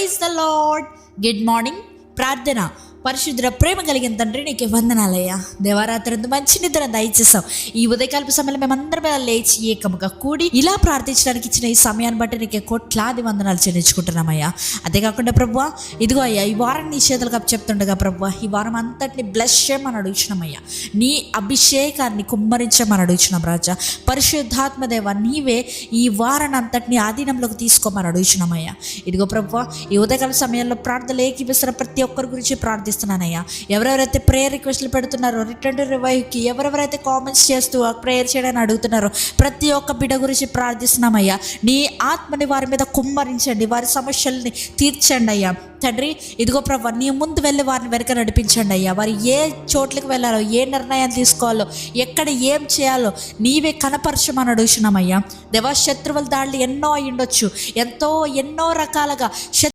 Praise the lord. Good morning. ప్రార్థన. పరిశుద్ధ ప్రేమ కలిగిన తండ్రి, నీకు వందనాలయ్యా. దేవారాత్రి మంచి నిద్ర దయచేసాం. ఈ ఉదయకాలపు సమయంలో మేమందరం లేచి ఏకముగా కూడి ఇలా ప్రార్థించడానికి ఇచ్చిన ఈ సమయాన్ని బట్టి నీకు కోట్లాది వందనాలు చెల్లించుకుంటున్నామయ్యా. అంతేకాకుండా ప్రభువా, ఇదిగో అయ్యా, ఈ వారం నీ చేతులుగా చెప్తుండగా ప్రభువా, ఈ వారం అంతటిని బ్లెస్ చేయమని అడుగుచున్నామయ్యా. నీ అభిషేకాన్ని కుమ్మరించమని అడుగుచున్నాం రాజా. పరిశుద్ధాత్మ దేవ, నీవే ఈ వారాన్ని అంతటిని ఆధీనంలోకి తీసుకోమని అడుగుచున్నామయ్యా. ఇదిగో ప్రభువా, ఈ ఉదయకాల సమయంలో ప్రార్థనలు ఏకీపిస్తున్న ప్రతి ఒక్కరి గురించి ప్రార్థిస్తున్నానయ్యా. ఎవరెవరైతే ప్రేయర్ రిక్వెస్ట్లు పెడుతున్నారో, రిటర్న్ టు రివైవ్కి ఎవరెవరైతే కామెంట్స్ చేస్తూ ప్రేయర్ చేయడానికి అడుగుతున్నారో ప్రతి ఒక్క బిడ్డ గురించి ప్రార్థిస్తున్నామయ్యా. నీ ఆత్మని వారి మీద కుమ్మరించండి, వారి సమస్యల్ని తీర్చండి అయ్యా. తండ్రి, ఇదిగో ప్రభు, నీ ముందు వెళ్ళి వారిని వెనక నడిపించండి అయ్యా. వారు ఏ చోట్లకు వెళ్ళాలో, ఏ నిర్ణయం తీసుకోవాలో, ఎక్కడ ఏం చేయాలో నీవే కనపరచమని అడుగుతున్నామయ్యా. దేవా, శత్రువుల దాడులు ఎన్నో అయ్యుండొచ్చు, ఎన్నో రకాలుగా